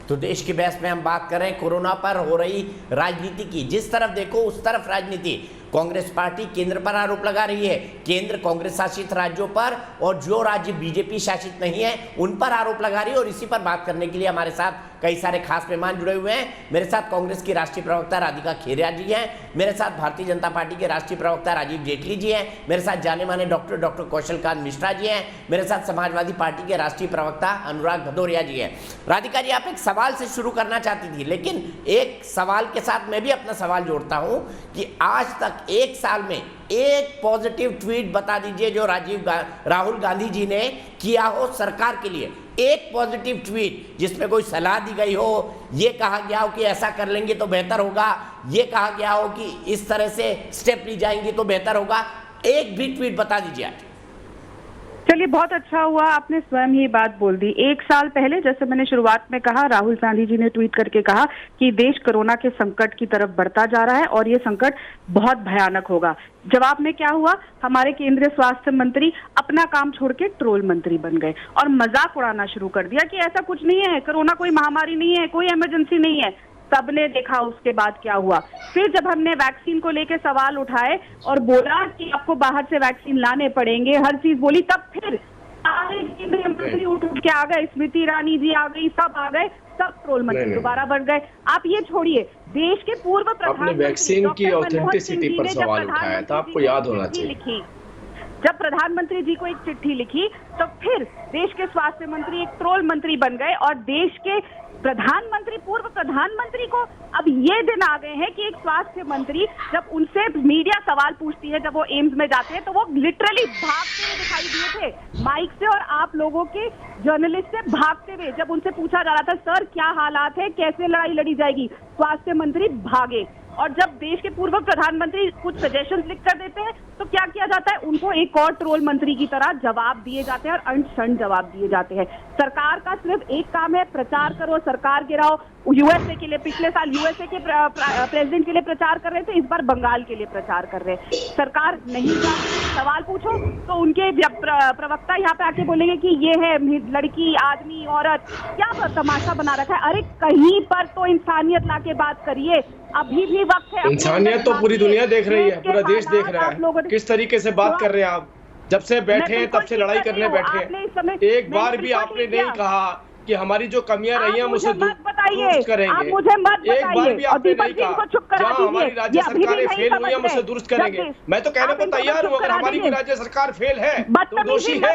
तो देश की बहस में हम बात कर रहे हैं कोरोना पर हो रही राजनीति की। जिस तरफ देखो उस तरफ राजनीति। कांग्रेस पार्टी केंद्र पर आरोप लगा रही है, केंद्र कांग्रेस शासित राज्यों पर, और जो राज्य बीजेपी शासित नहीं है उन पर आरोप लगा रही है। और इसी पर बात करने के लिए हमारे साथ कई सारे खास मेहमान जुड़े हुए हैं। मेरे साथ कांग्रेस की राष्ट्रीय प्रवक्ता राधिका खेरिया जी हैं, मेरे साथ भारतीय जनता पार्टी के राष्ट्रीय प्रवक्ता राजीव जेटली जी हैं, मेरे साथ जाने माने डॉक्टर कौशल कांत मिश्रा जी हैं, मेरे साथ समाजवादी पार्टी के राष्ट्रीय प्रवक्ता अनुराग भदौरिया जी हैं। राधिका जी, आप एक सवाल से शुरू करना चाहती थी, लेकिन एक सवाल के साथ मैं भी अपना सवाल जोड़ता हूं कि आज तक एक साल में एक पॉजिटिव ट्वीट बता दीजिए जो राहुल गांधी जी ने किया हो सरकार के लिए। एक पॉजिटिव ट्वीट जिसमें कोई सलाह दी गई हो, ये कहा गया हो कि ऐसा कर लेंगे तो बेहतर होगा, ये कहा गया हो कि इस तरह से स्टेप ली जाएंगी तो बेहतर होगा, एक भी ट्वीट बता दीजिए आज। चलिए, बहुत अच्छा हुआ आपने स्वयं ही बात बोल दी। एक साल पहले, जैसे मैंने शुरुआत में कहा, राहुल गांधी जी ने ट्वीट करके कहा कि देश कोरोना के संकट की तरफ बढ़ता जा रहा है और ये संकट बहुत भयानक होगा। जवाब में क्या हुआ? हमारे केंद्रीय स्वास्थ्य मंत्री अपना काम छोड़ के ट्रोल मंत्री बन गए और मजाक उड़ाना शुरू कर दिया कि ऐसा कुछ नहीं है, कोरोना कोई महामारी नहीं है, कोई इमरजेंसी नहीं है। सबने देखा उसके बाद क्या हुआ। फिर जब हमने वैक्सीन को लेके सवाल उठाए और बोला कि आपको बाहर से वैक्सीन लाने पड़ेंगे, हर चीज बोली, तब फिर सारे केंद्रीय मंत्री उठ के आ गए, स्मृति ईरानी जी आ गई, सब आ गए, सब ट्रोल मंत्री दोबारा बढ़ गए। आप ये छोड़िए, देश के पूर्व प्रधानमंत्री वैक्सीन की ऑथेंटिसिटी पर सवाल उठाया था, आपको याद होना चाहिए। जब प्रधानमंत्री जी को एक चिट्ठी लिखी तो फिर देश के स्वास्थ्य मंत्री एक ट्रोल मंत्री बन गए और देश के प्रधानमंत्री, पूर्व प्रधानमंत्री को अब ये दिन आ गए हैं कि एक स्वास्थ्य मंत्री जब उनसे मीडिया सवाल पूछती है, जब वो एम्स में जाते हैं, तो वो लिटरली भागते हुए दिखाई दिए थे माइक से और आप लोगों के जर्नलिस्ट से भागते हुए। जब उनसे पूछा जा रहा था सर क्या हालात है, कैसे लड़ाई लड़ी जाएगी, स्वास्थ्य मंत्री भागे। और जब देश के पूर्व प्रधानमंत्री कुछ सजेशंस लिख कर देते हैं तो क्या किया जाता है, उनको एक और ट्रोल मंत्री की तरह जवाब दिए जाते हैं और अनशन जवाब दिए जाते हैं। सरकार का सिर्फ एक काम है, प्रचार करो, सरकार गिराओ। यूएसए के लिए, पिछले साल यूएसए के प्रेसिडेंट के लिए प्रचार कर रहे थे, इस बार बंगाल के लिए प्रचार कर रहे हैं। सरकार नहीं जानती, सवाल पूछो तो उनके प्रवक्ता यहाँ पे आके बोलेंगे कि ये है लड़की, आदमी, औरत, क्या तमाशा बना रखा है। अरे कहीं पर तो इंसानियत ला के बात करिए, अभी भी वक्त है। इंसानियत तो पूरी दुनिया देख रही है, पूरा देश देख रहा है किस तरीके से बात कर रहे हैं आप। जब से बैठे हैं तब से लड़ाई करने बैठे हैं, एक बार भी आपने नहीं कहा कि हमारी जो कमियां रही हैं उसे दूर करेंगे। एक बार भी आपने नहीं कहा जहां हमारी राज्य सरकारें फेल हुई हैं उसे दुरुस्त करेंगे। मैं तो कहने को तैयार हूं, अगर हमारी कोई राज्य सरकार फेल है तो दोषी है,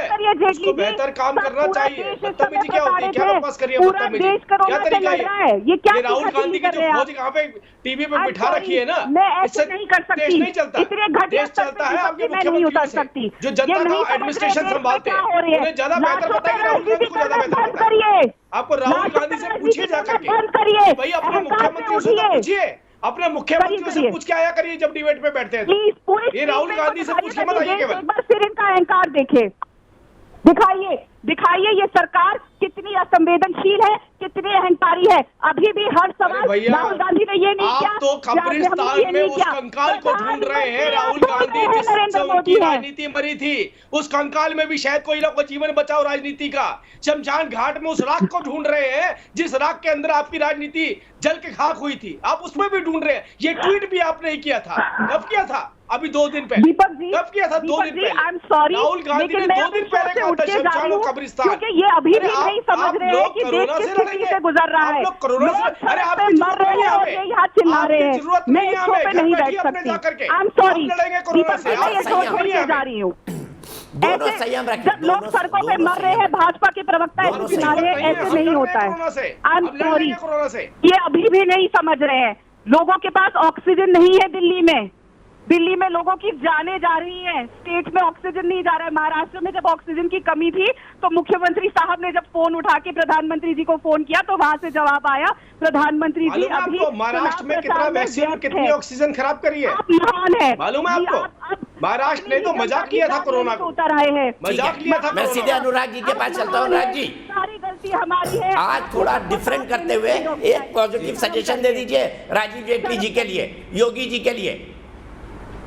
उसको बेहतर काम करना चाहिए। बदतमीजी क्या होती है, क्या बकवास करिए, बदतमीजी क्या तरीका है ये? राहुल गांधी की जो फौज यहाँ पे टीवी पे बिठा रखी है ना, इससे देश नहीं चलता। देश चलता है आपके मुख्यमंत्री से, जो जनता का एडमिनिस्ट्रेशन संभालते हैं, उन्हें ज्यादा बेहतर पता है कि राहुल गांधी को ज्यादा बेहतर पता है। आपको राहुल गांधी से पूछिए जाकर के, भाई अपने मुख्यमंत्री से पूछिए, अपने मुख्यमंत्री से पूछ के आया करिए जब डिबेट में बैठते हैं तो। ये राहुल गांधी से पूछ के मत आइए केवल। एक बार फिर इनका अहंकार देखे, दिखाइए ये सरकार कितनी असंवेदनशील है, कितनी अहंकारी है। अभी भी हर सवाल राहुल गांधी ने ये नहीं किया। आप तो कब्रिस्तान में उस कंकाल को ढूंढ रहे हैं, राहुल गांधी जिससे उनकी राजनीति मरी थी, उस कंकाल में भी शायद कोई ना कोई जीवन बचाओ राजनीति का। शमशान घाट में उस राख को ढूंढ रहे हैं जिस राख के अंदर आपकी राजनीति जल के खाक हुई थी, आप उसमें भी ढूंढ रहे हैं। ये ट्वीट भी आपने ही किया था, कब किया था? अभी 2 दिन पहले। कब किया था? 2 दिन पहले। राहुल गांधी ने 2 दिन पहले कहा था शमशान और कब्रिस्तान। क्योंकि ये अभी भी नहीं समझ रहे हैं कि देश किस स्थिति से गुजर रहा है। कोरोना से, अरे आप मर रहे हैं और ये यहाँ चिल्ला रहे हैं। मैं इस शो पे नहीं बैठ सकती। I am sorry, Deepak ji, मैं ये शो छोड़ के जा रही हूँ। जब लोग सड़कों पे मर रहे हैं, भाजपा के प्रवक्ता ऐसे चिल्ला रहे हैं, ऐसे नहीं होता है। आई एम सॉरी, ये अभी भी नहीं समझ रहे हैं। लोगों के पास ऑक्सीजन नहीं है दिल्ली में लोगों की जाने जा रही हैं, स्टेट में ऑक्सीजन नहीं जा रहा है। महाराष्ट्र में जब ऑक्सीजन की कमी थी तो मुख्यमंत्री साहब ने जब फोन उठा के प्रधानमंत्री जी को फोन किया तो वहां से जवाब आया, प्रधानमंत्री जी अभी महाराष्ट्र में कितना वैक्सीन, कितनी ऑक्सीजन खराब करी है, महान है, मालूम है आपको? महाराष्ट्र ने तो मजाक किया था कोरोना को, उतर आए हैं, मजाक किया था। मैं सीधे अनुराग जी के पास चलता हूँ। अनुराग जी, सारी गलती हमारी है। आज थोड़ा डिफरेंट करते हुए एक पॉजिटिव सजेशन दे दीजिए राजीव जेटली जी के लिए, योगी जी के लिए।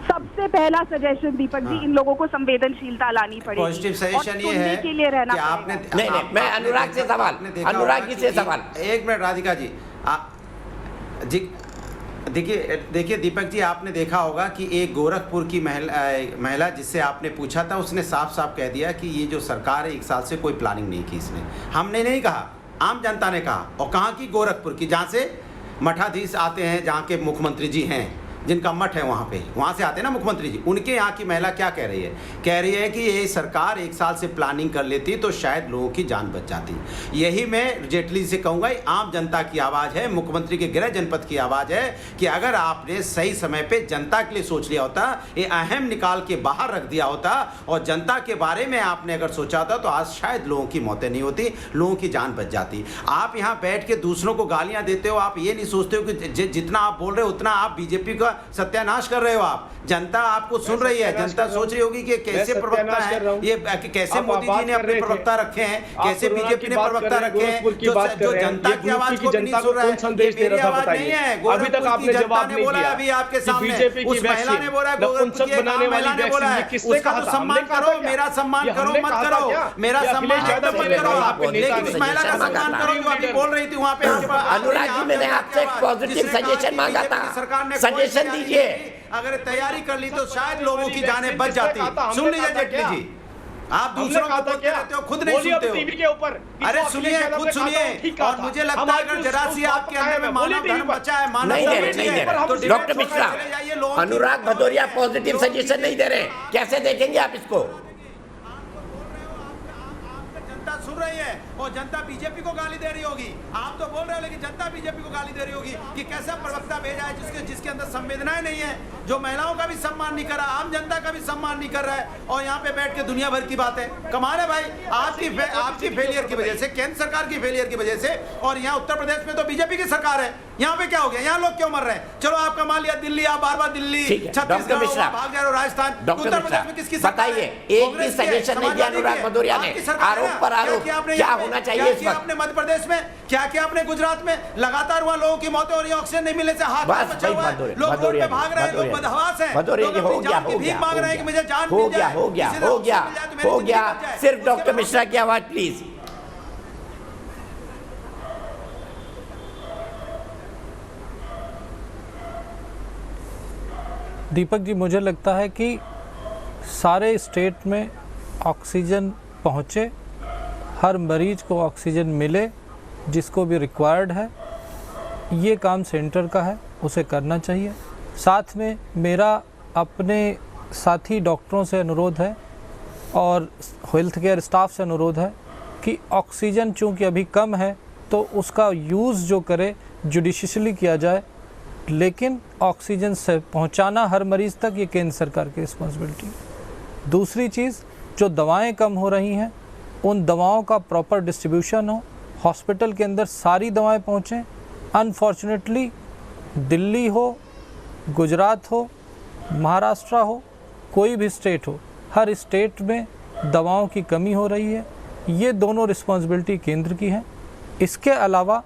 सबसे सबसे पहला सजेशन दीपक जी, इन लोगों को संवेदनशीलता लानी पड़ेगी। पॉजिटिव सजेशन ये है के लिए रहना कि आपने नहीं, मैं अनुराग से सवाल, अनुराग जी से सवाल। एक मिनट राधिका जी, देखिए दीपक जी, आपने देखा होगा कि एक गोरखपुर की महिला जिससे आपने पूछा था, उसने साफ साफ कह दिया कि ये जो सरकार है 1 साल से कोई प्लानिंग नहीं की इसने। हमने नहीं कहा, आम जनता ने कहा। और कहाँ की? गोरखपुर की, जहाँ से मठाधीश आते हैं, जहाँ के मुख्यमंत्री जी हैं, जिनका मठ है वहाँ पे, वहाँ से आते हैं ना मुख्यमंत्री जी। उनके यहाँ की महिला क्या कह रही है? कह रही है कि ये सरकार 1 साल से प्लानिंग कर लेती तो शायद लोगों की जान बच जाती। यही मैं जेटली से कहूँगा, आम जनता की आवाज़ है, मुख्यमंत्री के गृह जनपद की आवाज़ है कि अगर आपने सही समय पर जनता के लिए सोच लिया होता, ये अहम निकाल के बाहर रख दिया होता और जनता के बारे में आपने अगर सोचा होता, तो आज शायद लोगों की मौतें नहीं होती, लोगों की जान बच जाती। आप यहाँ बैठ के दूसरों को गालियाँ देते हो, आप ये नहीं सोचते हो कि जितना आप बोल रहे हो उतना आप बीजेपी का सत्यानाश कर रहे हो। आप, जनता आपको सुन रही है, जनता सोच रही होगी कि कैसे प्रवक्ता है ये, कैसे मोदी जी ने अपने प्रवक्ता रखे हैं, कैसे बीजेपी ने प्रवक्ता रखे हैं, जो जनता की आवाज को नहीं सुन रहा है। मेरी आवाज नहीं है, अभी तक आपने जवाब नहीं दिया। अभी आपके सामने उस महिला ने बोला, महिला ने बोला है, उसका तो सम्मान करो, मेरा सम्मान करो मत करो, मेरा सम्मान एकदम मत करो आप, लेकिन उस महिला का सम्मान करो जो अभी बोल रही थी वहाँ पे। अनुराग जी, मैंने आपसे एक पॉजिटिव सजेशन मांगा था, सजेशन दीजिए। अगर तैयारी कर ली तो शायद लोगों की जानें बच जाती। सुन लीजिए जेटली जी, आप दूसरों को बोलते रहते हो, खुद नहीं सुनते हो। टीवी के ऊपर अरे सुनिए, खुद सुनिए। और मुझे लगता है अगर जरा सी आपके अंदर में मानव धर्म बचा है, मानव नहीं दे रहे डॉक्टर मिश्रा, अनुराग भदौरिया पॉजिटिव सजेशन नहीं दे रहे, कैसे देखेंगे आप इसको? जनता सुन रही है और जनता बीजेपी को गाली दे रही होगी। आप तो बोल रहे हो लेकिन जनता बीजेपी को गाली दे रही होगी कि कैसा प्रवक्ता भेजा है जिसके अंदर संवेदनाएं नहीं है, जो महिलाओं का भी सम्मान नहीं कर रहा, आम जनता का भी सम्मान नहीं कर रहा है, और यहाँ पे बैठ के दुनिया भर की बात है। कमाल है भाई, आपकी फेलियर की वजह से, केंद्र सरकार की फेलियर की वजह से। और यहाँ उत्तर प्रदेश में तो बीजेपी की सरकार है, यहाँ पे क्या हो गया? यहाँ लोग क्यों मर रहे हैं? चलो आप कमा लिया दिल्ली, आप बार बार दिल्ली, छत्तीसगढ़ भाग जा रहे हो, राजस्थान, उत्तर प्रदेश में किसकी बताइए? एक भी सजेशन नहीं दिया अनुराग भदौरिया ने। आरोप पर आरोप, क्या होना चाहिए इस वक्त? आपने मध्य प्रदेश में क्या किया? आपने गुजरात में लगातार वहाँ लोगों की मौतें हो रही है, ऑक्सीजन नहीं मिलने से हाथ मचा हुआ है, लोग रोड पे भाग रहे हैं, लोग बदहवास हैं, लोग अपनी भीख मांग रहे हैं कि मुझे जान मिल जाए। हो गया। सिर्फ डॉक्टर मिश्रा की आवाज प्लीज। दीपक जी, मुझे लगता है कि सारे स्टेट में ऑक्सीजन पहुँचे, हर मरीज को ऑक्सीजन मिले जिसको भी रिक्वायर्ड है। ये काम सेंटर का है, उसे करना चाहिए। साथ में मेरा अपने साथी डॉक्टरों से अनुरोध है और हेल्थ केयर स्टाफ से अनुरोध है कि ऑक्सीजन चूँकि अभी कम है तो उसका यूज़ जो करे जुडिशियसली किया जाए, लेकिन ऑक्सीजन से पहुंचाना हर मरीज़ तक ये केंद्र सरकार की रिस्पॉन्सिबिलिटी है। दूसरी चीज़, जो दवाएं कम हो रही हैं उन दवाओं का प्रॉपर डिस्ट्रीब्यूशन हो, हॉस्पिटल के अंदर सारी दवाएं पहुंचें। अनफॉर्चुनेटली दिल्ली हो, गुजरात हो, महाराष्ट्र हो, कोई भी स्टेट हो, हर स्टेट में दवाओं की कमी हो रही है। ये दोनों रिस्पॉन्सिबिलिटी केंद्र की है। इसके अलावा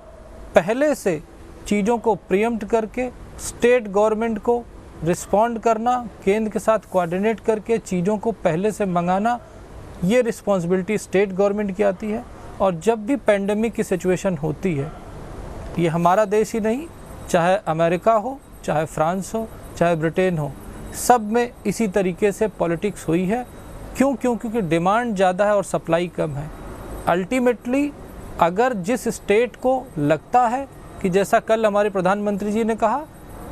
पहले से चीज़ों को प्रीएम्प्ट करके स्टेट गवर्नमेंट को रिस्पॉन्ड करना, केंद्र के साथ कोऑर्डिनेट करके चीज़ों को पहले से मंगाना, ये रिस्पॉन्सिबिलिटी स्टेट गवर्नमेंट की आती है। और जब भी पेंडेमिक की सिचुएशन होती है, ये हमारा देश ही नहीं, चाहे अमेरिका हो, चाहे फ्रांस हो, चाहे ब्रिटेन हो, सब में इसी तरीके से पॉलिटिक्स हुई है। क्योंकि डिमांड ज़्यादा है और सप्लाई कम है। अल्टीमेटली अगर जिस स्टेट को लगता है कि जैसा कल हमारे प्रधानमंत्री जी ने कहा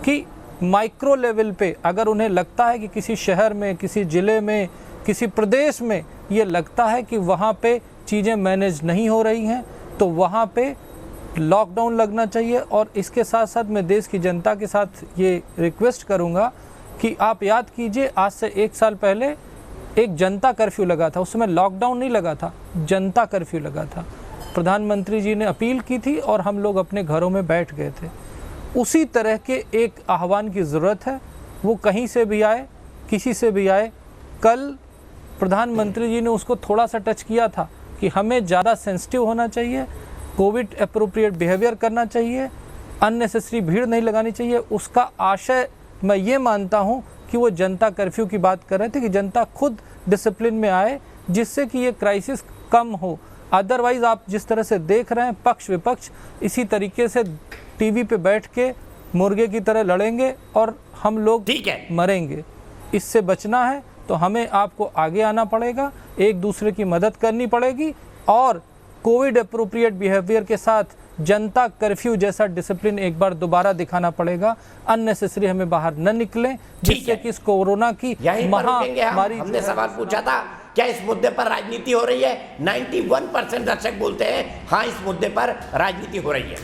कि माइक्रो लेवल पे अगर उन्हें लगता है कि किसी शहर में, किसी ज़िले में, किसी प्रदेश में ये लगता है कि वहाँ पे चीज़ें मैनेज नहीं हो रही हैं, तो वहाँ पे लॉकडाउन लगना चाहिए। और इसके साथ साथ मैं देश की जनता के साथ ये रिक्वेस्ट करूँगा कि आप याद कीजिए, आज से 1 साल पहले एक जनता कर्फ्यू लगा था, उस समय लॉकडाउन नहीं लगा था, जनता कर्फ्यू लगा था। प्रधानमंत्री जी ने अपील की थी और हम लोग अपने घरों में बैठ गए थे। उसी तरह के एक आह्वान की ज़रूरत है, वो कहीं से भी आए, किसी से भी आए। कल प्रधानमंत्री जी ने उसको थोड़ा सा टच किया था कि हमें ज़्यादा सेंसिटिव होना चाहिए, कोविड एप्रोप्रिएट बिहेवियर करना चाहिए, अननेसेसरी भीड़ नहीं लगानी चाहिए। उसका आशय मैं ये मानता हूँ कि कि वो जनता कर्फ्यू की बात कर रहे थे कि जनता खुद डिसिप्लिन में आए जिससे कि ये क्राइसिस कम हो। अदरवाइज आप जिस तरह से देख रहे हैं पक्ष विपक्ष इसी तरीके से टीवी पे बैठ के मुर्गे की तरह लड़ेंगे और हम लोग मरेंगे। इससे बचना है तो हमें आपको आगे आना पड़ेगा, एक दूसरे की मदद करनी पड़ेगी और कोविड अप्रोप्रिएट बिहेवियर के साथ जनता कर्फ्यू जैसा डिसिप्लिन एक बार दोबारा दिखाना पड़ेगा। अननेसेसरी हमें बाहर न निकलें जिससे कि इस कोरोना की महामारी। हमने सवाल पूछा था क्या इस मुद्दे पर राजनीति हो रही है, 91% दर्शक बोलते हैं हाँ इस मुद्दे पर राजनीति हो रही है।